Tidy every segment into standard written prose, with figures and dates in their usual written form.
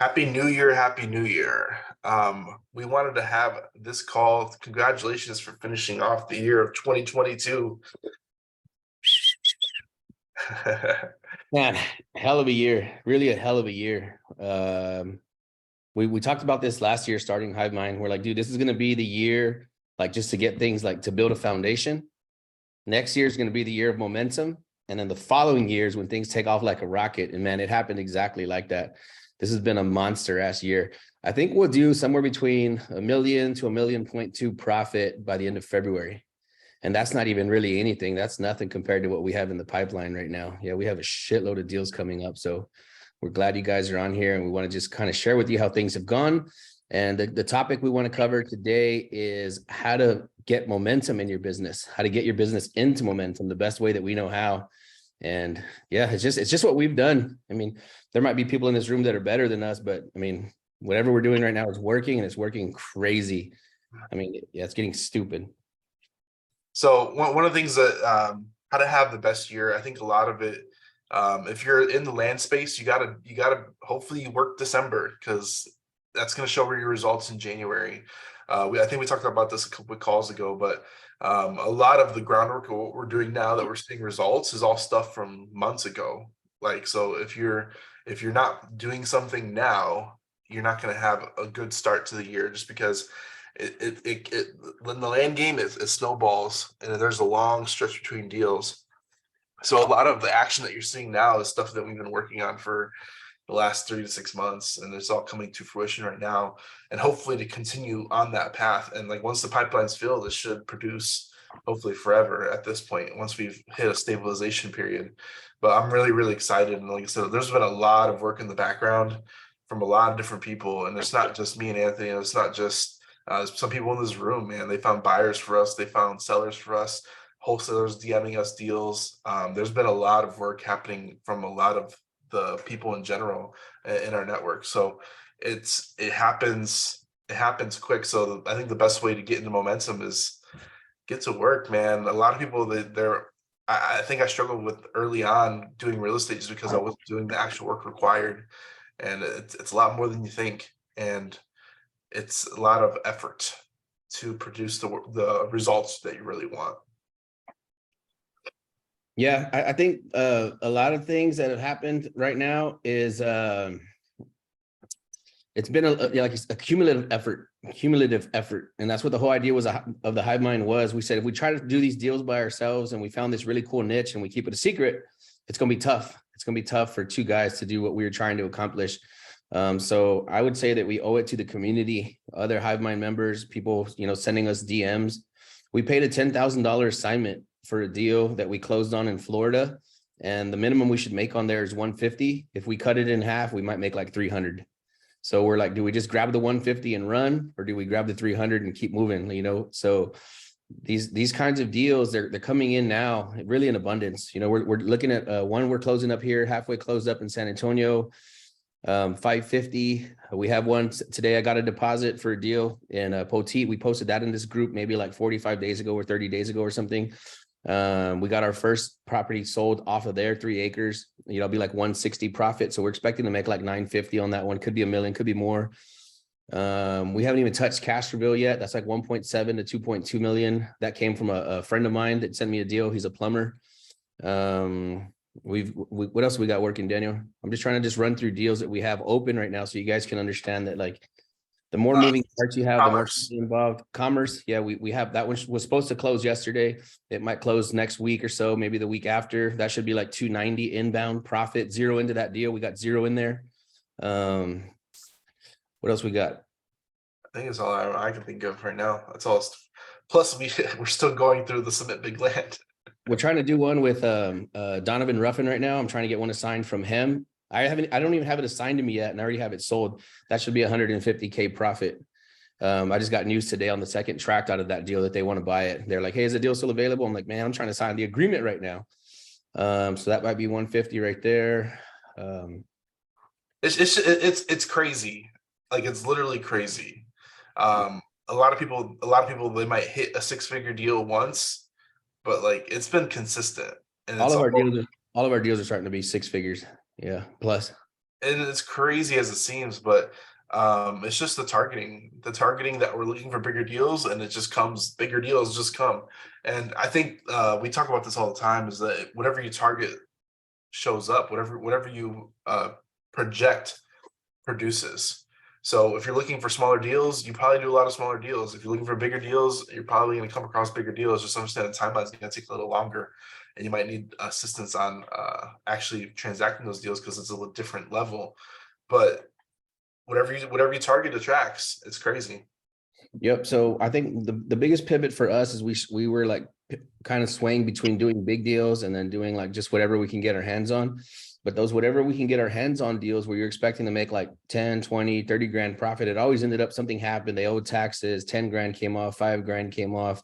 Happy New Year, Happy New Year. We wanted to have this call. Congratulations for finishing off the year of 2022. Man, hell of a year, really a hell of a year. We talked about this last year, starting Hive Mind. We're like, dude, this is going to be the year, like just to get things like to build a foundation. Next year is going to be the year of momentum. And then the following years when things take off like a rocket. And man, it happened exactly like that. This has been a monster ass year. I think we'll do somewhere between $1 million to $1.2 million profit by the end of February. And that's not even really anything. That's nothing compared to what we have in the pipeline right now. Yeah, we have a shitload of deals coming up. So we're glad you guys are on here, and we want to just kind of share with you how things have gone. And the topic we want to cover today is how to get momentum in your business, how to get your business into momentum the best way that we know how. And yeah, it's just what we've done. I mean, there might be people in this room that are better than us, but I mean, whatever we're doing right now is working, and it's working crazy. I mean, yeah, it's getting stupid. So one of the things that how to have the best year, I think a lot of it, if you're in the land space, you gotta hopefully work December, because that's going to show your results in January. I think we talked about this a couple of calls ago, but a lot of the groundwork of what we're doing now that we're seeing results is all stuff from months ago. Like, so if you're not doing something now, you're not going to have a good start to the year, just because when the land game it snowballs, and there's a long stretch between deals. So a lot of the action that you're seeing now is stuff that we've been working on for the last 3 to 6 months, and it's all coming to fruition right now, and hopefully to continue on that path. And like, once the pipeline's filled, it should produce hopefully forever at this point, once we've hit a stabilization period. But I'm really excited, and like I said, there's been a lot of work in the background from a lot of different people, and it's not just me and Anthony, and it's not just some people in this room, man. They found buyers for us, they found sellers for us, wholesalers DMing us deals. There's been a lot of work happening from a lot of the people in general in our network. So it happens quick. So I think the best way to get into momentum is get to work, man. A lot of people, I think I struggled with early on doing real estate just because I wasn't doing the actual work required, and it's a lot more than you think, and it's a lot of effort to produce the results that you really want. Yeah, I think a lot of things that have happened right now is it's been like a cumulative effort, and that's what the whole idea was of the Hive Mind was. We said if we try to do these deals by ourselves and we found this really cool niche and we keep it a secret, it's going to be tough. It's going to be tough for two guys to do what we were trying to accomplish. So I would say that we owe it to the community, other Hive Mind members, people, sending us DMs. We paid a $10,000 assignment for a deal that we closed on in Florida, and the minimum we should make on there is 150. If we cut it in half, we might make like 300. So we're like, do we just grab the 150 and run, or do we grab the 300 and keep moving? So these kinds of deals, they're coming in now really in abundance. We're looking at one we're closing up here, halfway closed up in San Antonio, 550. We have one today. I got a deposit for a deal in Poteet. We posted that in this group maybe like 45 days ago or 30 days ago or something. We got our first property sold off of there, 3 acres. It'll be like 160 profit. So we're expecting to make like 950 on that one. Could be $1 million, could be more. We haven't even touched cash reveal yet. That's like 1.7 to 2.2 million. That came from a friend of mine that sent me a deal. He's a plumber. What else we got working, Daniel? I'm just trying to run through deals that we have open right now, so you guys can understand that, like, the more moving parts you have, Commerce. the more involved. Commerce, yeah, we have that one was supposed to close yesterday. It might close next week or so, maybe the week after. That should be like 290 inbound profit, 0 into that deal. We got 0 in there. What else we got? I think it's all I can think of right now. That's all. Plus, we're still going through the Submit Big Land. We're trying to do one with Donovan Ruffin right now. I'm trying to get one assigned from him. I don't even have it assigned to me yet, and I already have it sold. That should be 150K profit. I just got news today on the second tract out of that deal that they want to buy it. They're like, hey, is the deal still available? I'm like, man, I'm trying to sign the agreement right now. So that might be 150 right there. It's crazy. Like, it's literally crazy. A lot of people, they might hit a 6-figure deal once, but like, it's been consistent. And all of our deals are starting to be 6 figures. Yeah, plus. and it's crazy as it seems, but it's just the targeting that we're looking for bigger deals, and it just comes, bigger deals just come. And I think we talk about this all the time, is that whatever you target shows up, whatever you project produces. So if you're looking for smaller deals, you probably do a lot of smaller deals. If you're looking for bigger deals, you're probably going to come across bigger deals. Just understand the timeline is going to take a little longer, and you might need assistance on actually transacting those deals because it's a little different level. But whatever you target attracts. It's crazy. Yep. So I think the biggest pivot for us is we were like kind of swaying between doing big deals and then doing like just whatever we can get our hands on. But those whatever we can get our hands on deals where you're expecting to make like 10, 20, 30 grand profit, it always ended up something happened. They owed taxes, 10 grand came off, 5 grand came off.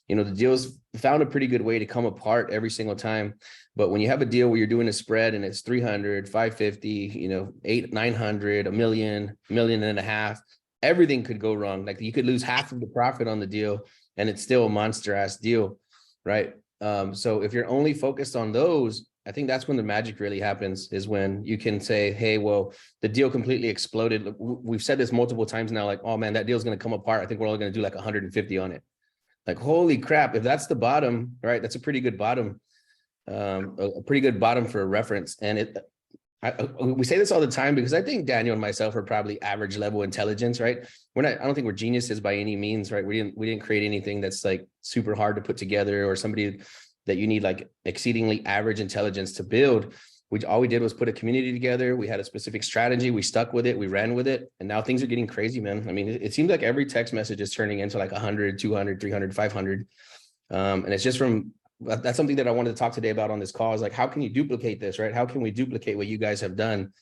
You know, the deals found a pretty good way to come apart every single time. But when you have a deal where you're doing a spread and it's 300, 550, you know, 8, 900, a million, million and a half, everything could go wrong. Like you could lose half of the profit on the deal and it's still a monster ass deal. Right. So if you're only focused on those, I think that's when the magic really happens, is when you can say, hey, well, the deal completely exploded. We've said this multiple times now, like, oh man, that deal's going to come apart. I think we're only going to do like 150 on it. Like, holy crap. If that's the bottom, right, that's a pretty good bottom, a pretty good bottom for a reference. And we say this all the time because I think Daniel and myself are probably average level intelligence, right? I don't think we're geniuses by any means, right? We didn't create anything that's like super hard to put together or somebody that you need like exceedingly average intelligence to build. All we did was put a community together. We had a specific strategy. We stuck with it. We ran with it. And now things are getting crazy, man. I mean, it seems like every text message is turning into like 100, 200, 300, 500. And it's just that's something that I wanted to talk today about on this call, is like, how can you duplicate this, right? How can we duplicate what you guys have done?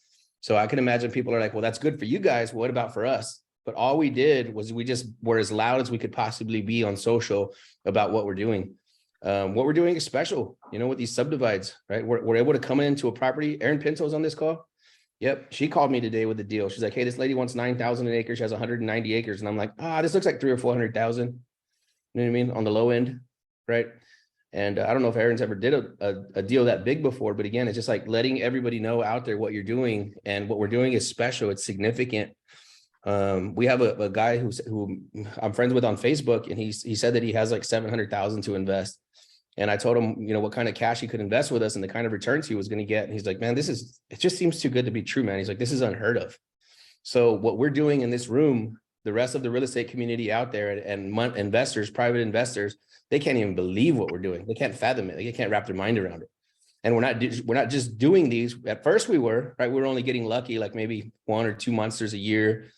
So I can imagine people are like, well, that's good for you guys. What about for us? But all we did was we just were as loud as we could possibly be on social about what we're doing. What we're doing is special, you know, with these subdivides, right? We're able to come into a property. Erin Pinto's on this call. Yep. She called me today with the deal. She's like, hey, this lady wants 9,000 an acre. She has 190 acres. And I'm like, this looks like 300,000 or 400,000. You know what I mean? On the low end. Right. And I don't know if Erin's ever did a deal that big before, but again, it's just like letting everybody know out there what you're doing, and what we're doing is special. It's significant. We have a guy who I'm friends with on Facebook, and he said that he has like 700,000 to invest. And I told him, you know, what kind of cash he could invest with us and the kind of returns he was going to get. And he's like, man, it just seems too good to be true, man. He's like, this is unheard of. So what we're doing in this room, the rest of the real estate community out there and investors, private investors, they can't even believe what we're doing. They can't fathom it. They can't wrap their mind around it. And we're not just doing these. At first we were, right? We were only getting lucky, like maybe 1 or 2 monsters a year,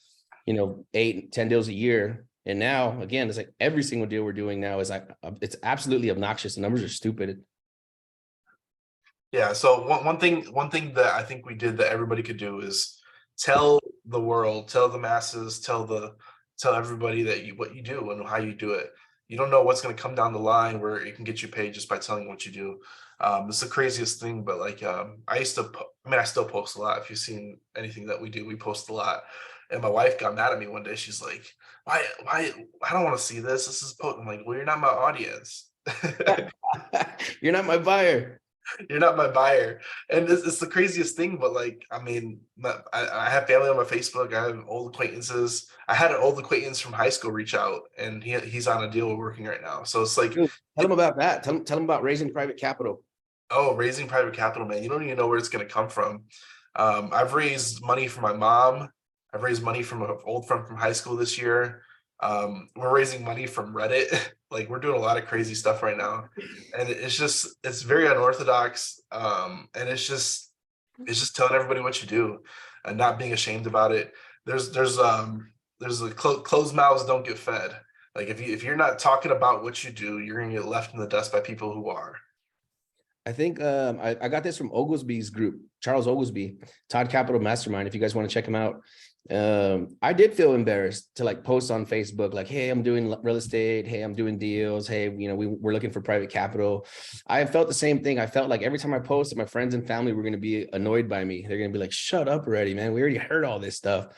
you know, 8, 10 deals a year. And now, again, it's like every single deal we're doing now is like, it's absolutely obnoxious. The numbers are stupid. Yeah. So one thing that I think we did that everybody could do is tell the world, tell the masses, tell everybody that what you do and how you do it. You don't know what's going to come down the line where it can get you paid just by telling what you do. It's the craziest thing, but like I still post a lot. If you've seen anything that we do, we post a lot. And my wife got mad at me one day. She's like, why, I don't want to see this. This is I'm like, well, you're not my audience. You're not my buyer. You're not my buyer. And it's the craziest thing, but like, I mean, I have family on my Facebook. I have old acquaintances. I had an old acquaintance from high school reach out, and he's on a deal we're working right now. So it's like, Dude, tell them about that. Tell them about raising private capital. oh, raising private capital, man. You don't even know where it's going to come from. I've raised money for my mom. I've raised money from an old friend from high school this year. We're raising money from Reddit. Like, we're doing a lot of crazy stuff right now, and it's very unorthodox. And it's just telling everybody what you do and not being ashamed about it. There's a closed mouths don't get fed. Like, if you're not talking about what you do, you're gonna get left in the dust by people who are. I think I got this from Oglesby's group, Charles Oglesby, Todd Capital Mastermind. If you guys want to check him out. I did feel embarrassed to like post on Facebook, like, hey, I'm doing real estate. Hey, I'm doing deals. Hey, you know, we're looking for private capital. I felt the same thing. I felt like every time I posted, my friends and family were going to be annoyed by me. They're going to be like, shut up already, man. We already heard all this stuff.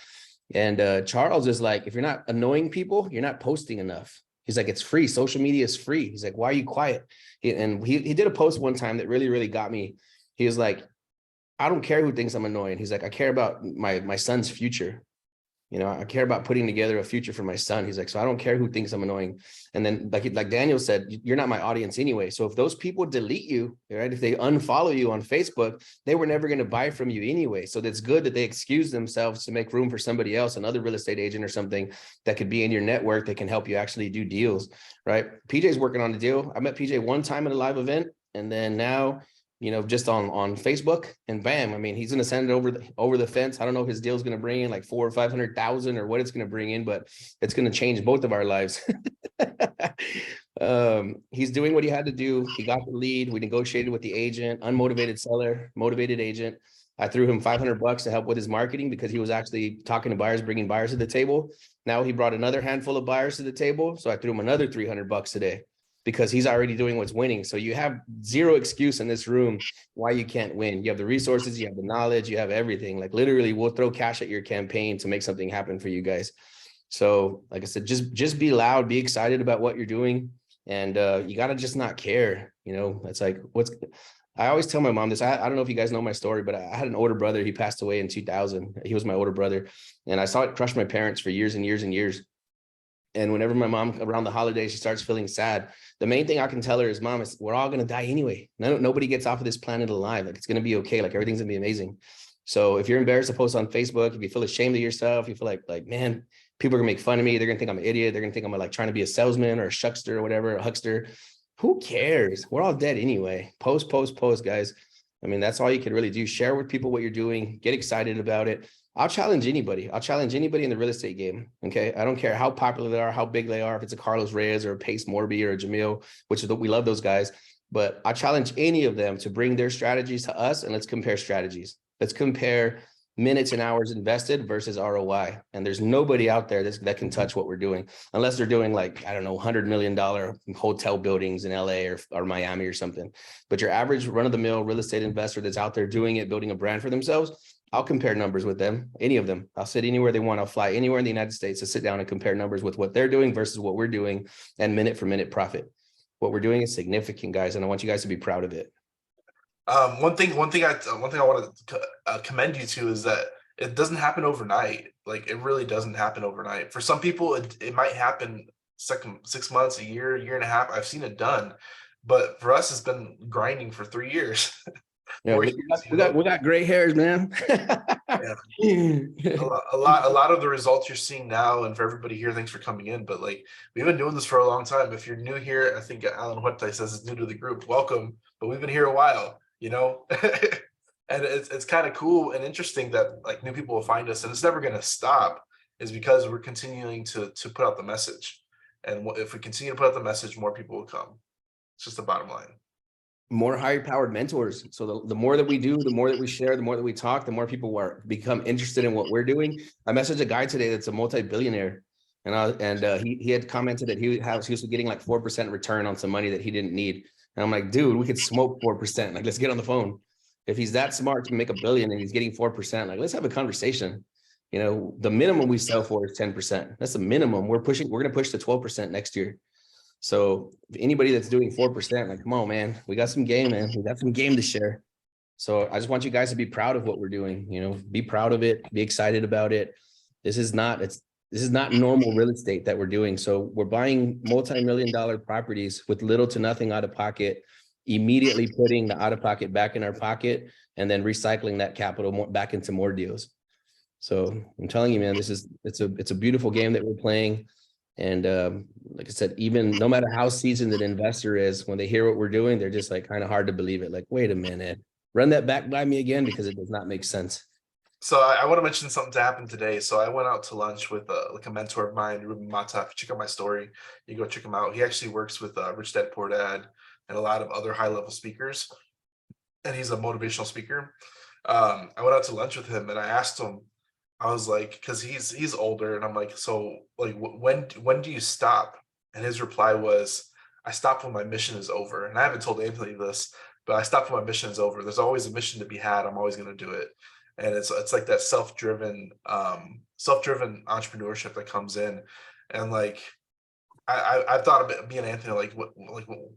And Charles is like, if you're not annoying people, you're not posting enough. He's like, it's free. Social media is free. He's like, why are you quiet? He did a post one time that really, really got me. He was like, I don't care who thinks I'm annoying. He's like, I care about my son's future. You know, I care about putting together a future for my son. He's like, so I don't care who thinks I'm annoying. And then like Daniel said, you're not my audience anyway. So if those people delete you, right, if they unfollow you on Facebook, they were never going to buy from you anyway. So that's good that they excuse themselves to make room for somebody else, another real estate agent or something that could be in your network that can help you actually do deals, right? PJ's working on the deal. I met PJ one time at a live event, and then now, you know, just on Facebook, and bam, I mean, he's going to send it over the fence. I don't know if his deal is going to bring in like 400,000 or 500,000 or what it's going to bring in, but it's going to change both of our lives. He's doing what he had to do. He got the lead. We negotiated with the agent, unmotivated seller, motivated agent. I threw him $500 to help with his marketing because he was actually talking to buyers, bringing buyers to the table. Now he brought another handful of buyers to the table. So I threw him another $300 today, because he's already doing what's winning. So you have zero excuse in this room why you can't win. You have the resources, you have the knowledge, you have everything. Like literally, we'll throw cash at your campaign to make something happen for you guys. So like I said, just be loud, be excited about what you're doing. And you got to just not care. You know, it's like, I always tell my mom this. I don't know if you guys know my story, but I had an older brother. He passed away in 2000. He was my older brother. And I saw it crush my parents for years and years and years. And whenever my mom around the holidays, she starts feeling sad, the main thing I can tell her is, Mom, we're all going to die anyway. Nobody gets off of this planet alive. Like, it's going to be okay. Like, everything's going to be amazing. So if you're embarrassed to post on Facebook, if you feel ashamed of yourself, you feel like, man, people are gonna make fun of me. They're going to think I'm an idiot. They're going to think I'm like trying to be a salesman or a shuckster or whatever, a huckster. Who cares? We're all dead anyway. Post, guys. I mean, that's all you can really do. Share with people what you're doing. Get excited about it. I'll challenge anybody. I'll challenge anybody in the real estate game. Okay. I don't care how popular they are, how big they are, if it's a Carlos Reyes or a Pace Morby or a Jamil, which is we love those guys. But I challenge any of them to bring their strategies to us, and let's compare strategies. Let's compare minutes and hours invested versus ROI. And there's nobody out there that can touch what we're doing, unless they're doing like, I don't know, $100 million hotel buildings in LA or Miami or something. But your average run of the mill real estate investor that's out there doing it, building a brand for themselves, I'll compare numbers with them, any of them. I'll sit anywhere they want. I'll fly anywhere in the United States to sit down and compare numbers with what they're doing versus what we're doing, and minute for minute profit. What we're doing is significant, guys, and I want you guys to be proud of it. One thing I want to commend you to is that it doesn't happen overnight. Like, it really doesn't happen overnight. For some people, it might happen 6 months, a year and a half. I've seen it done, but for us, it's been grinding for 3 years. Yeah, we got gray hairs, man. Yeah. A lot of the results you're seeing now, and for everybody here, thanks for coming in. But like, we've been doing this for a long time. If you're new here, I think Alan Huerta says is new to the group. Welcome, but we've been here a while, you know. And it's kind of cool and interesting that like new people will find us, and it's never going to stop, is because we're continuing to put out the message. And if we continue to put out the message, more people will come. It's just the bottom line. More higher powered mentors. So the more that we do, the more that we share, the more that we talk, the more people become interested in what we're doing. I messaged a guy today that's a multi-billionaire, and he had commented that he was getting like 4% return on some money that he didn't need. And I'm like, dude, we could smoke 4%. Like, let's get on the phone. If he's that smart to make $1 billion and he's getting 4%, like, let's have a conversation. You know, the minimum we sell for is 10%. That's the minimum. We're going to push to 12% next year. So if anybody that's doing 4%, like, come on, man, we got some game, man. We got some game to share. So I just want you guys to be proud of what we're doing. You know, be proud of it, be excited about it. This is not normal real estate that we're doing. So we're buying multi-million-dollar properties with little to nothing out of pocket, immediately putting the out of pocket back in our pocket, and then recycling that capital back into more deals. So I'm telling you, man, it's a beautiful game that we're playing. And like I said, even no matter how seasoned an investor is, when they hear what we're doing, they're just like kind of hard to believe it. Like, wait a minute, run that back by me again, because it does not make sense. So I want to mention something to happen today. So I went out to lunch with like a mentor of mine, Ruben Mata. If you check out my story, you go check him out. He actually works with Rich Dad Poor Dad and a lot of other high level speakers, and he's a motivational speaker. I went out to lunch with him, and I asked him, I was like, because he's older, and I'm like, so like, when do you stop? And his reply was, I stop when my mission is over. And I haven't told anybody this, but I stop when my mission is over. There's always a mission to be had. I'm always going to do it. And it's like that self-driven entrepreneurship that comes in. And like, I've thought about me and Anthony like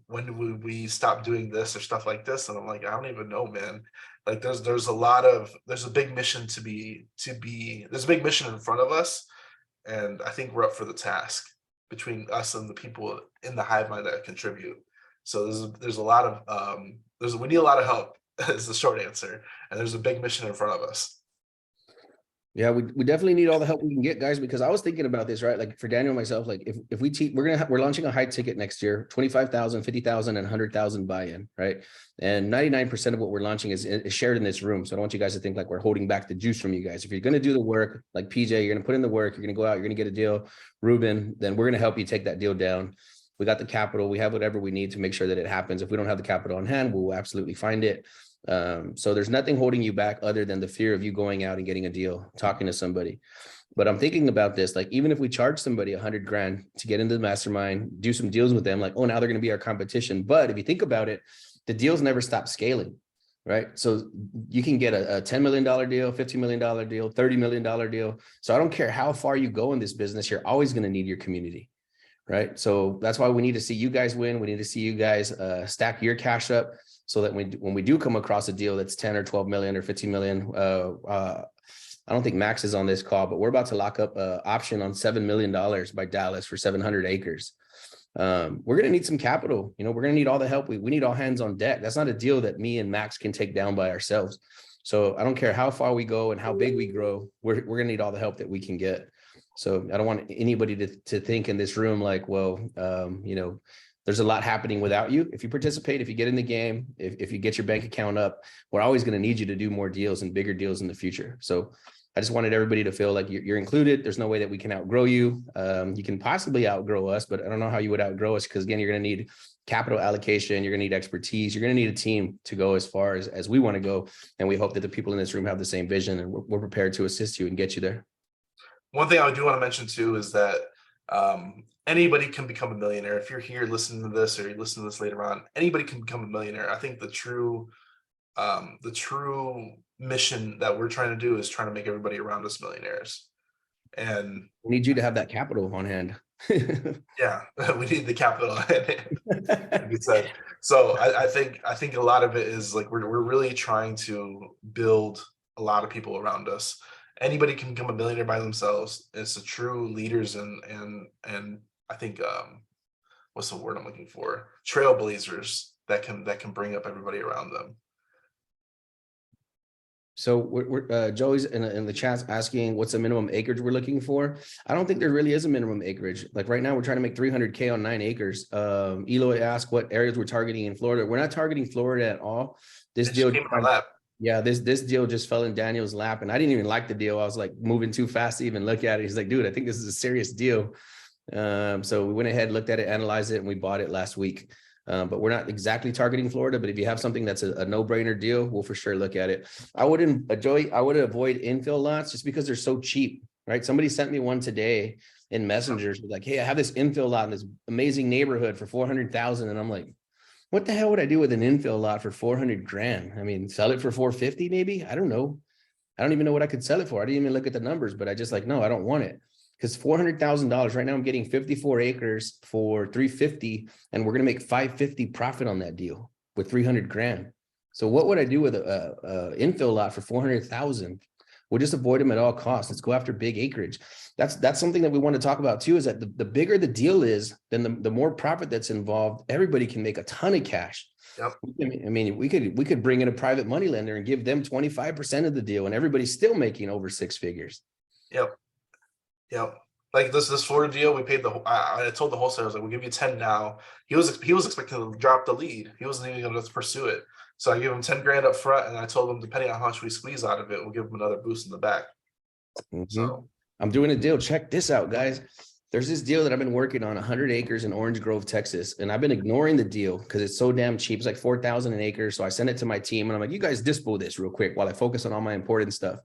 when do we stop doing this or stuff like this, and I'm like, I don't even know, man. Like there's a big mission there's a big mission in front of us, and I think we're up for the task between us and the people in the hive mind that contribute. So there's a lot of we need a lot of help is the short answer, and there's a big mission in front of us. Yeah, we definitely need all the help we can get, guys, because I was thinking about this, right? Like for Daniel and myself, like if we teach, we're launching a high ticket next year, 25,000, 50,000, and 100,000 buy-in, right? And 99% of what we're launching is shared in this room. So I don't want you guys to think like we're holding back the juice from you guys. If you're going to do the work, like PJ, you're going to put in the work, you're going to go out, you're going to get a deal, Ruben, then we're going to help you take that deal down. We got the capital, we have whatever we need to make sure that it happens. If we don't have the capital on hand, we'll absolutely find it. So there's nothing holding you back other than the fear of you going out and getting a deal, talking to somebody. But I'm thinking about this, like, even if we charge somebody 100 grand to get into the mastermind, do some deals with them, like, oh, now they're going to be our competition. But if you think about it, the deals never stop scaling, right? So you can get a $10 million deal, $50 million deal, $30 million deal. So I don't care how far you go in this business, you're always going to need your community, right? So that's why we need to see you guys win. We need to see you guys stack your cash up, so that when we do come across a deal that's 10 or 12 million or 15 million, I don't think Max is on this call, but we're about to lock up an option on $7 million by Dallas for 700 acres. We're going to need some capital. You know, we're going to need all the help. We need all hands on deck. That's not a deal that me and Max can take down by ourselves. So I don't care how far we go and how big we grow, we're going to need all the help that we can get. So I don't want anybody to think in this room like, well, you know, there's a lot happening without you. If you participate, if you get in the game, if you get your bank account up, we're always going to need you to do more deals and bigger deals in the future. So I just wanted everybody to feel like you're included. There's no way that we can outgrow you. You can possibly outgrow us, but I don't know how you would outgrow us, because again, you're going to need capital allocation. You're going to need expertise. You're going to need a team to go as far as we want to go. And we hope that the people in this room have the same vision, and we're prepared to assist you and get you there. One thing I do want to mention too is that anybody can become a millionaire. If you're here listening to this, or you listen to this later on, anybody can become a millionaire. I think the true mission that we're trying to do is trying to make everybody around us millionaires. And we need you to have that capital on hand. Yeah, we need the capital on hand. Like you said. So I think a lot of it is like we're really trying to build a lot of people around us. Anybody can become a millionaire by themselves. It's the true leaders and I think what's the word I'm looking for? Trailblazers that can bring up everybody around them. So we're Joey's in the chat's asking what's the minimum acreage we're looking for. I don't think there really is a minimum acreage. Like right now, we're trying to make 300K on 9 acres. Eloy asked what areas we're targeting in Florida. We're not targeting Florida at all. This deal came in my lap. Yeah, this deal just fell in Daniel's lap, and I didn't even like the deal. I was like moving too fast to even look at it. He's like, dude, I think this is a serious deal. So we went ahead, looked at it, analyzed it, and we bought it last week. But we're not exactly targeting Florida. But if you have something that's a no-brainer deal, we'll for sure look at it. I would avoid infill lots just because they're so cheap, right? Somebody sent me one today in messengers like, hey, I have this infill lot in this amazing neighborhood for 400,000, and I'm like, what the hell would I do with an infill lot for 400 grand? I mean, sell it for 450 maybe? I don't know. I don't even know what I could sell it for. I didn't even look at the numbers, but I just like, no, I don't want it. Because $400,000 right now, I'm getting 54 acres for 350, and we're going to make 550 profit on that deal with 300 grand. So what would I do with a infill lot for 400,000? We'll just avoid them at all costs. Let's go after big acreage. That's something that we want to talk about too, is that the bigger the deal is, then the more profit that's involved. Everybody can make a ton of cash. Yep. I mean, we could bring in a private money lender and give them 25% of the deal, and everybody's still making over 6 figures. Yep. Yep. Like this Florida deal, we paid I told the wholesalers, like, we'll give you 10 now. He was expecting to drop the lead. He wasn't even going to pursue it. So I gave him 10 grand up front, and I told him, depending on how much we squeeze out of it, we'll give him another boost in the back. Mm-hmm. So I'm doing a deal. Check this out, guys. There's this deal that I've been working on, 100 acres in Orange Grove, Texas. And I've been ignoring the deal because it's so damn cheap. It's like 4,000 an acre. So I sent it to my team, and I'm like, you guys dispo this real quick while I focus on all my important stuff.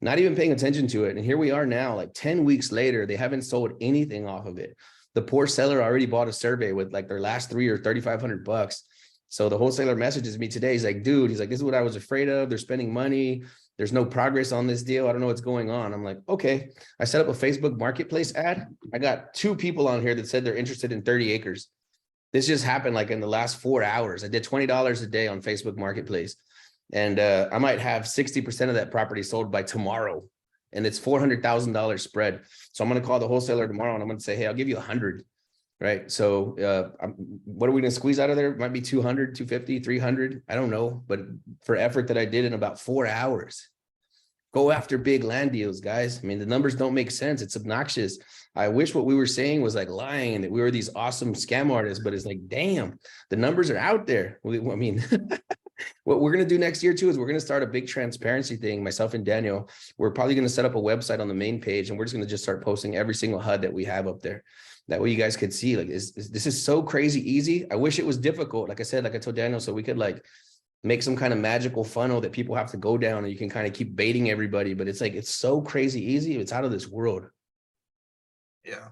Not even paying attention to it. And here we are now, like 10 weeks later, they haven't sold anything off of it. The poor seller already bought a survey with like their last 3 or 3,500 bucks. So the wholesaler messages me today. He's like, dude, this is what I was afraid of. They're spending money. There's no progress on this deal. I don't know what's going on. I'm like, okay. I set up a Facebook marketplace ad. I got 2 people on here that said they're interested in 30 acres. This just happened like in the last 4 hours. I did $20 a day on Facebook marketplace. And I might have 60% of that property sold by tomorrow. And it's $400,000 spread. So I'm going to call the wholesaler tomorrow and I'm going to say, hey, I'll give you 100. Right. So what are we going to squeeze out of there? It might be 200, 250, 300. I don't know. But for effort that I did in about 4 hours, go after big land deals, guys. I mean, the numbers don't make sense. It's obnoxious. I wish what we were saying was like lying and that we were these awesome scam artists, but it's like, damn, the numbers are out there. I mean, what we're going to do next year too is we're going to start a big transparency thing. Myself and Daniel, we're probably going to set up a website on the main page and we're just going to just start posting every single HUD that we have up there. That way you guys could see like, this is so crazy easy. I wish it was difficult. Like I said, like I told Daniel, so we could like make some kind of magical funnel that people have to go down and you can kind of keep baiting everybody. But it's like, it's so crazy easy. It's out of this world. Yeah.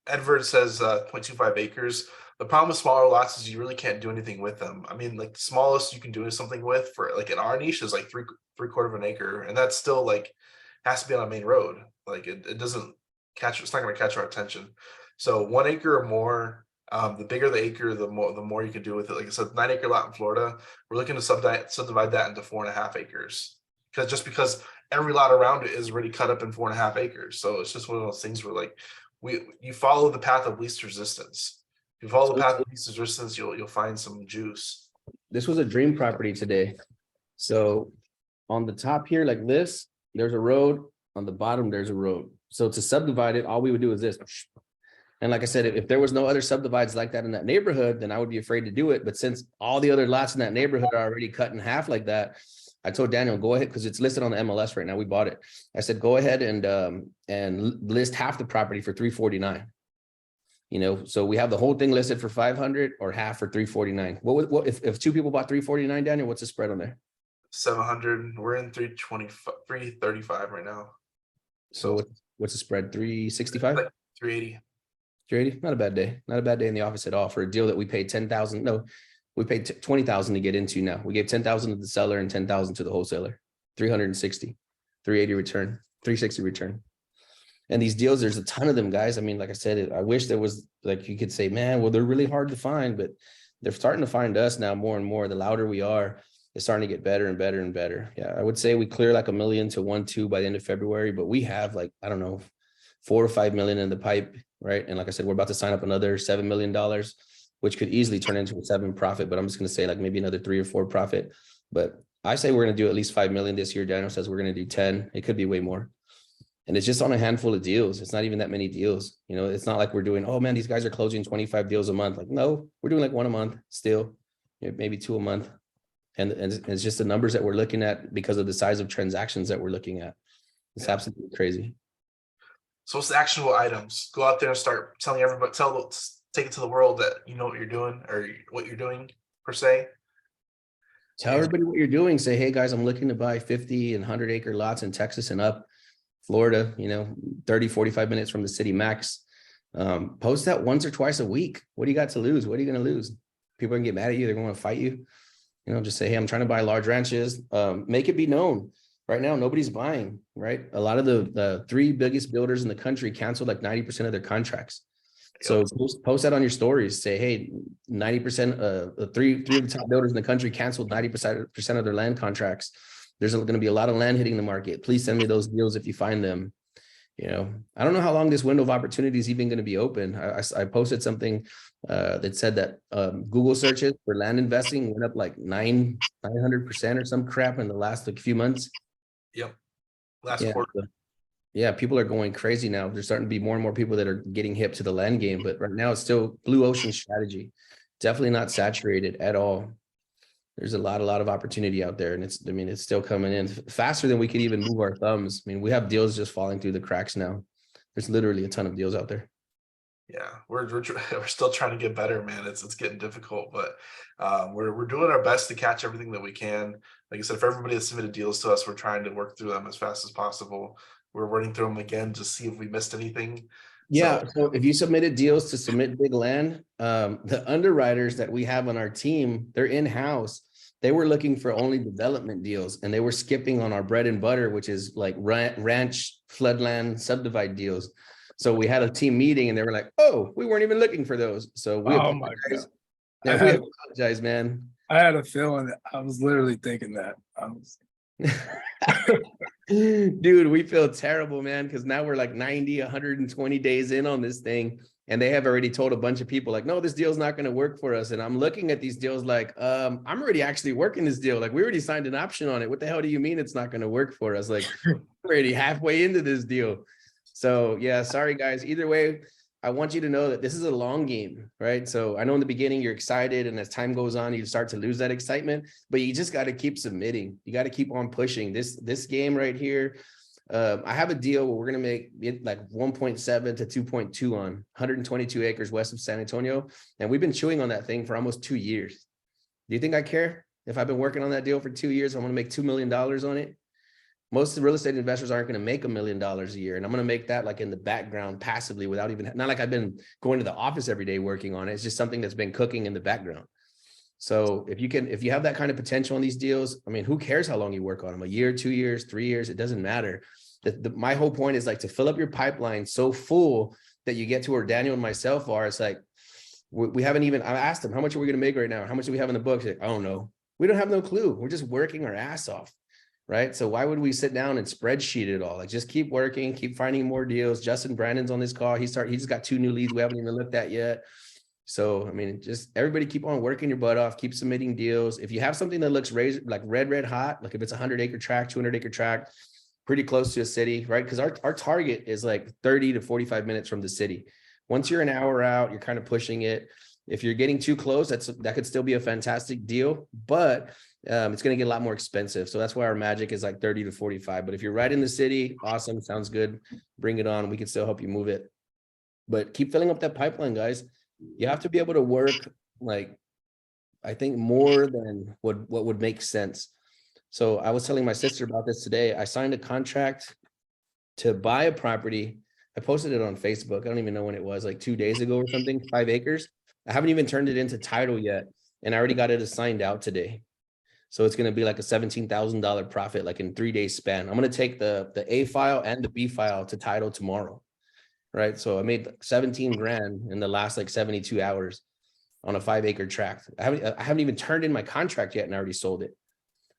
Edward says 0.25 acres. The problem with smaller lots is you really can't do anything with them. I mean, like the smallest you can do something with for like in our niche is like three-quarter of an acre. And that's still like has to be on a main road. Like it doesn't catch, it's not going to catch our attention. So 1 acre or more, the bigger the acre, the more you can do with it. Like I said, 9-acre lot in Florida, we're looking to subdivide that into 4.5 acres. Because every lot around it is already cut up in 4.5 acres. So it's just one of those things where like you follow the path of least resistance. If you follow the path of least resistance, you'll find some juice. This was a dream property today. So on the top here, like this, there's a road. On the bottom, there's a road. So to subdivide it, all we would do is this. And like I said, if there was no other subdivides like that in that neighborhood, then I would be afraid to do it. But since all the other lots in that neighborhood are already cut in half like that, I told Daniel, go ahead, because it's listed on the MLS right now. We bought it. I said, go ahead and list half the property for 349. You know, so we have the whole thing listed for 500 or half for 349. What if 2 people bought 349, Daniel, what's the spread on there? 700. We're in 325, 335 right now. So what's the spread? 365? Like 380. 380? Not a bad day. Not a bad day in the office at all for a deal that we paid 10,000. No, we paid 20,000 to get into now. We gave 10,000 to the seller and 10,000 to the wholesaler. 360, 380 return, 360 return. And these deals, there's a ton of them, guys. I mean, like I said, I wish there was like, you could say, man, well, they're really hard to find, but they're starting to find us now more and more. The louder we are, it's starting to get better and better and better. Yeah, I would say we clear like 1 million to 1.2 by the end of February, but we have like, I don't know, 4 or 5 million in the pipe, right? And like I said, we're about to sign up another $7 million, which could easily turn into a 7 profit, but I'm just going to say like maybe another 3 or 4 profit. But I say we're going to do at least 5 million this year. Daniel says we're going to do 10. It could be way more. And it's just on a handful of deals. It's not even that many deals. You know, it's not like we're doing, oh man, these guys are closing 25 deals a month. Like, no, we're doing like 1 a month still, maybe 2 a month. And it's just the numbers that we're looking at because of the size of transactions that we're looking at. It's absolutely crazy. So what's the actionable items? Go out there and start telling everybody, take it to the world that you know what you're doing or what you're doing per se. Tell everybody what you're doing. Say, hey guys, I'm looking to buy 50 and 100 acre lots in Texas and up. Florida, you know, 30, 45 minutes from the city max. Post that once or twice a week. What do you got to lose? What are you going to lose? People are going to get mad at you. They're going to fight you. You know, just say, hey, I'm trying to buy large ranches. Make it be known. Right now, nobody's buying, right? A lot of the 3 biggest builders in the country canceled like 90% of their contracts. So post that on your stories. Say, hey, 90%, the three of the top builders in the country canceled 90% of their land contracts. There's going to be a lot of land hitting the market. Please send me those deals if you find them. You know, I don't know how long this window of opportunity is even going to be open. I posted something that said that Google searches for land investing went up like 900% or some crap in the last like few months. Yep. Last quarter. Yeah, people are going crazy now. There's starting to be more and more people that are getting hip to the land game, but right now it's still blue ocean strategy. Definitely not saturated at all. There's a lot of opportunity out there, and it's still coming in faster than we could even move our thumbs. I mean, we have deals just falling through the cracks now. There's literally a ton of deals out there. Yeah, we're still trying to get better, man. It's getting difficult, but we're doing our best to catch everything that we can. Like I said, for everybody that submitted deals to us, we're trying to work through them as fast as possible. We're running through them again to see if we missed anything. Yeah. So if you submitted deals to submit big land, the underwriters that we have on our team, they're in-house. They were looking for only development deals, and they were skipping on our bread and butter, which is like ranch, floodland, subdivide deals. So we had a team meeting and they were like, oh, we weren't even looking for those. So we Oh my apologize. God. Yeah, we apologize, man. I had a feeling that I was literally thinking that. Dude, we feel terrible, man, because now we're like 90, 120 days in on this thing. And they have already told a bunch of people like, no, this deal's not going to work for us. And I'm looking at these deals like, I'm already actually working this deal. Like we already signed an option on it. What the hell do you mean it's not going to work for us? Like we're already halfway into this deal. So yeah, sorry guys. Either way, I want you to know that this is a long game, right? So I know in the beginning you're excited, and as time goes on, you start to lose that excitement, but you just got to keep submitting. You got to keep on pushing this game right here. I have a deal where we're going to make it like 1.7 to 2.2 on 122 acres west of San Antonio. And we've been chewing on that thing for almost 2 years. Do you think I care if I've been working on that deal for 2 years? I'm going to make $2 million on it. Most of the real estate investors aren't going to make $1 million a year. And I'm going to make that like in the background passively without even, not like I've been going to the office every day working on it. It's just something that's been cooking in the background. So if you have that kind of potential on these deals, I mean, who cares how long you work on them? A year, 2 years, 3 years, it doesn't matter. My whole point is like to fill up your pipeline so full that you get to where Daniel and myself are. It's like, we haven't even, I asked them, how much are we going to make right now? How much do we have in the books? Like, I don't know. We don't have no clue. We're just working our ass off. Right. So why would we sit down and spreadsheet it all? Like just keep working, keep finding more deals. Justin Brandon's on this call. He just got 2 new leads we haven't even looked at yet. So, I mean, just everybody keep on working your butt off, keep submitting deals. If you have something that looks like red hot, like if it's a 100-acre tract, 200-acre tract, pretty close to a city, right? Because our target is like 30 to 45 minutes from the city. Once you're an hour out, you're kind of pushing it. If you're getting too close, that could still be a fantastic deal, but it's going to get a lot more expensive. So that's why our magic is like 30 to 45. But if you're right in the city, awesome. Sounds good. Bring it on. We can still help you move it. But keep filling up that pipeline, guys. You have to be able to work, like, I think more than what would make sense. So I was telling my sister about this today. I signed a contract to buy a property. I posted it on Facebook. I don't even know when it was, like 2 days ago or something, 5 acres. I haven't even turned it into title yet. And I already got it assigned out today. So it's going to be like a $17,000 profit, like in 3 days span. I'm going to take the A file and the B file to title tomorrow. Right. So I made 17 grand in the last like 72 hours on a 5-acre tract. I haven't even turned in my contract yet and I already sold it.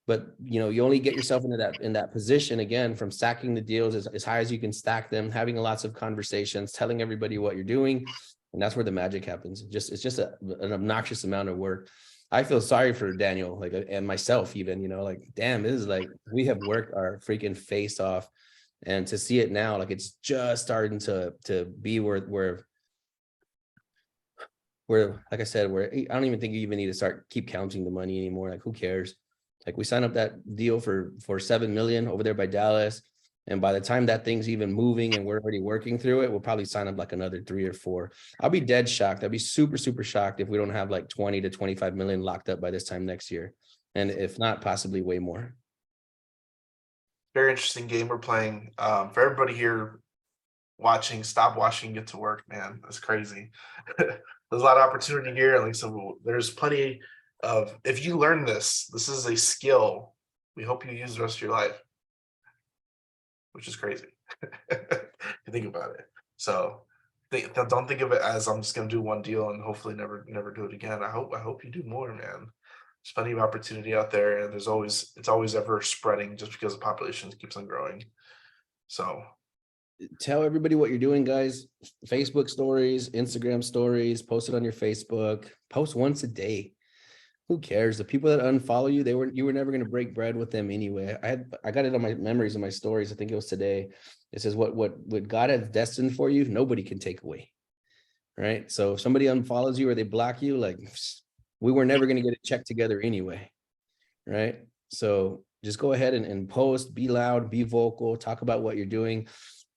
But you only get yourself into that position again from stacking the deals as high as you can stack them, having lots of conversations, telling everybody what you're doing. And that's where the magic happens. It's just an obnoxious amount of work. I feel sorry for Daniel, like, and myself even, like, damn, this is like, we have worked our freaking face off. And to see it now, like it's just starting to be where, like I said, where I don't even think you even need to keep counting the money anymore. Like, who cares? Like we signed up that deal for 7 million over there by Dallas. And by the time that thing's even moving and we're already working through it, we'll probably sign up like another 3 or 4. I'll be dead shocked. I'll be super, super shocked if we don't have like 20 to 25 million locked up by this time next year. And if not, possibly way more. Very interesting game we're playing. For everybody here watching, stop watching, get to work, man. That's crazy. There's a lot of opportunity here. Like, so there's plenty of, if you learn this is a skill we hope you use the rest of your life, which is crazy. You think about it. So don't think of it as I'm just gonna do one deal and hopefully never do it again. I hope you do more, man. There's plenty of opportunity out there, and it's always ever spreading just because the population keeps on growing. So tell everybody what you're doing, guys. Facebook stories, Instagram stories, post it on your Facebook, post once a day. Who cares? The people that unfollow you, you were never going to break bread with them anyway. I got it on my memories and my stories. I think it was today. It says what God has destined for you, nobody can take away. Right. So if somebody unfollows you or they block you, like, we were never going to get it checked together anyway. Right. So just go ahead and post, be loud, be vocal, talk about what you're doing.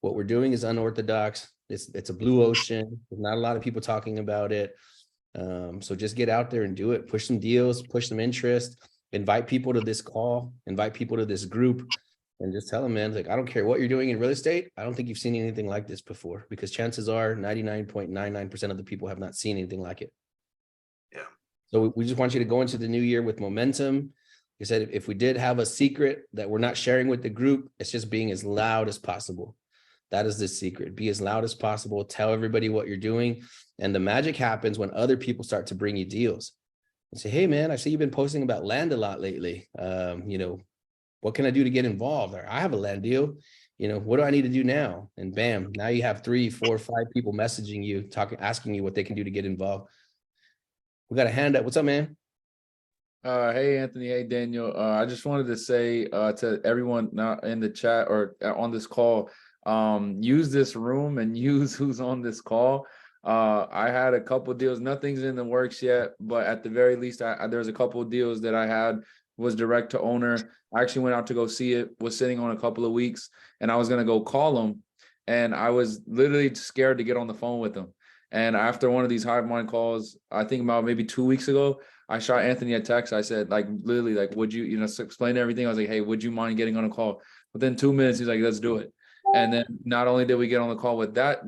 What we're doing is unorthodox. It's a blue ocean. There's not a lot of people talking about it. So just get out there and do it. Push some deals, push some interest, invite people to this call, invite people to this group, and just tell them, man, like, I don't care what you're doing in real estate. I don't think you've seen anything like this before, because chances are 99.99% of the people have not seen anything like it. Yeah. So we just want you to go into the new year with momentum. You said if we did have a secret that we're not sharing with the group, it's just being as loud as possible. That is the secret. Be as loud as possible. Tell everybody what you're doing. And the magic happens when other people start to bring you deals. And say, hey, man, I see you've been posting about land a lot lately. What can I do to get involved? Or I have a land deal. What do I need to do now? And bam, now you have 3, 4, 5 people messaging you, asking you what they can do to get involved. We got a hand up. What's up, man? Hey, Anthony. Hey, Daniel. I just wanted to say to everyone not in the chat or on this call, use this room and use who's on this call. I had a couple of deals. Nothing's in the works yet, but at the very least, there's a couple of deals that I had was direct to owner. I actually went out to go see it, was sitting on a couple of weeks, and I was going to go call them. And I was literally scared to get on the phone with them. And after one of these hive mind calls, I think about maybe 2 weeks ago, I shot Anthony a text. I said, like, literally, like, would you, explain everything? I was like, hey, would you mind getting on a call? Within 2 minutes, he's like, let's do it. And then not only did we get on the call with that,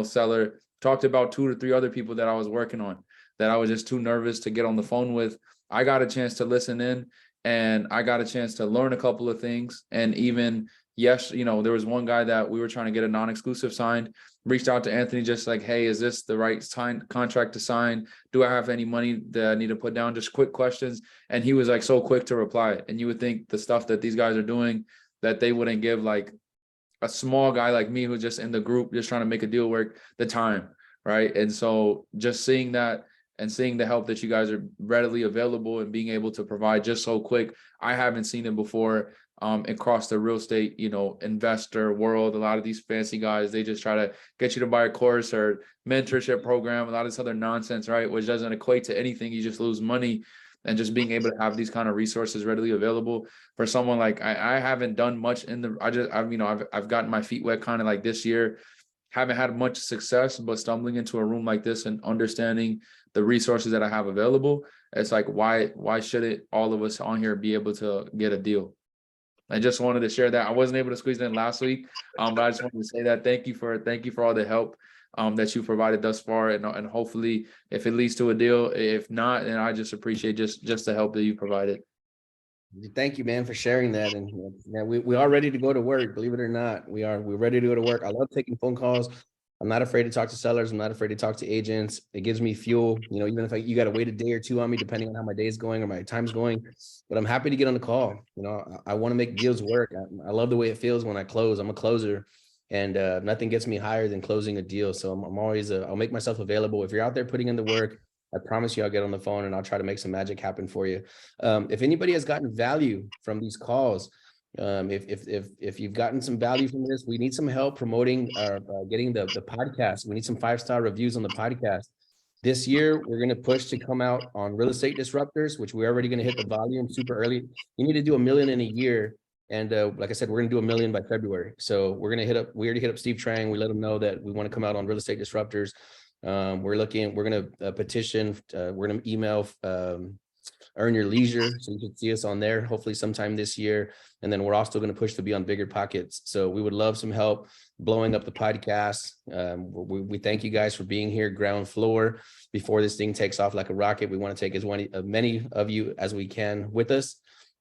seller, talked about 2 to 3 other people that I was working on that I was just too nervous to get on the phone with. I got a chance to listen in and I got a chance to learn a couple of things. And even, yes, there was one guy that we were trying to get a non-exclusive signed, reached out to Anthony, just like, hey, is this the right contract to sign? Do I have any money that I need to put down? Just quick questions. And he was like so quick to reply. And you would think the stuff that these guys are doing, that they wouldn't give like a small guy like me who's just in the group, just trying to make a deal work, the time, right? And so just seeing that and seeing the help that you guys are readily available and being able to provide just so quick, I haven't seen it before. Across the real estate, investor world, a lot of these fancy guys, they just try to get you to buy a course or mentorship program, a lot of this other nonsense, right? Which doesn't equate to anything. You just lose money. And just being able to have these kind of resources readily available for someone like I haven't done much I've gotten my feet wet kind of like this year, haven't had much success, but stumbling into a room like this and understanding the resources that I have available, it's like, why shouldn't all of us on here be able to get a deal? I just wanted to share that. I wasn't able to squeeze it in last week, but I just wanted to say that thank you for all the help that you provided thus far, and hopefully, if it leads to a deal, if not, then I just appreciate just the help that you provided. Thank you, man, for sharing that. And we are ready to go to work. Believe it or not, we're ready to go to work. I love taking phone calls. I'm not afraid to talk to sellers. I'm not afraid to talk to agents. It gives me fuel, even if you got to wait a day or two on me, depending on how my day is going or my time's going, but I'm happy to get on the call. I want to make deals work. I love the way it feels when I close. I'm a closer, and nothing gets me higher than closing a deal. So I'm always, I'll make myself available. If you're out there putting in the work, I promise you I'll get on the phone and I'll try to make some magic happen for you. If anybody has gotten value from these calls, if you've gotten some value from this, we need some help promoting getting the podcast. We need some 5-star reviews on the podcast. This year, we're going to push to come out on Real Estate Disruptors, which we're already going to hit the volume super early. You need to do 1 million in a year. And like I said, we're going to do 1 million by February. So we're going to we already hit up Steve Trang. We let him know that we want to come out on Real Estate Disruptors. We're going to petition. We're going to email Earn Your Leisure, so you can see us on there hopefully sometime this year. And then we're also going to push to be on Bigger Pockets. So we would love some help blowing up the podcast. We thank you guys for being here ground floor before this thing takes off like a rocket. We want to take as many of you as we can with us.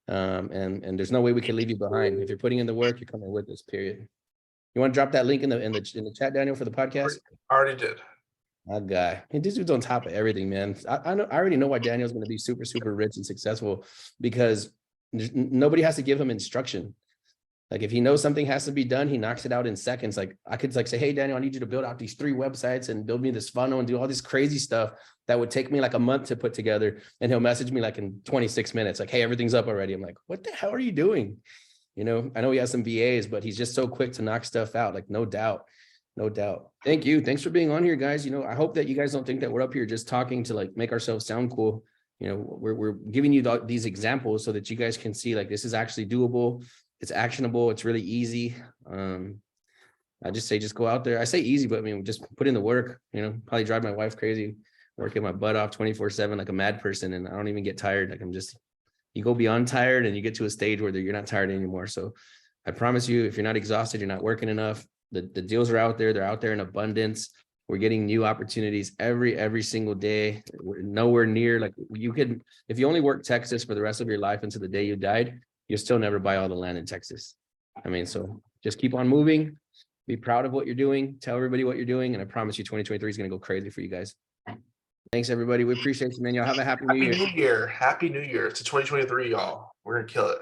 And there's no way we can leave you behind. If you're putting in the work, you're coming with us, period. You want to drop that link in the chat, Daniel, for the podcast? Already did. My guy, this dude's on top of everything, man. I already know why Daniel's going to be super, super rich and successful, because nobody has to give him instruction. Like if he knows something has to be done, he knocks it out in seconds. Like I could say, hey, Daniel, I need you to build out these 3 websites and build me this funnel and do all this crazy stuff that would take me like a month to put together. And he'll message me like in 26 minutes, like, hey, everything's up already. I'm like, what the hell are you doing? I know he has some VAs, but he's just so quick to knock stuff out. Like, no doubt. No doubt. Thank you. Thanks for being on here, guys. I hope that you guys don't think that we're up here just talking to like make ourselves sound cool. We're giving you these examples so that you guys can see like this is actually doable. It's actionable. It's really easy. I just say, just go out there. I say easy, but I mean, just put in the work, probably drive my wife crazy, working my butt off 24/7 like a mad person. And I don't even get tired. Like you go beyond tired and you get to a stage where you're not tired anymore. So I promise you, if you're not exhausted, you're not working enough. The deals are out there. They're out there in abundance. We're getting new opportunities every single day. We're nowhere near like you could, if you only work Texas for the rest of your life until the day you died, you'll still never buy all the land in Texas. I mean, so just keep on moving, be proud of what you're doing, tell everybody what you're doing, and I promise you 2023 is going to go crazy for you guys. Thanks, everybody. We appreciate you, man. Y'all have a happy new Happy year. New Year. Happy New Year to 2023, y'all. We're gonna kill it.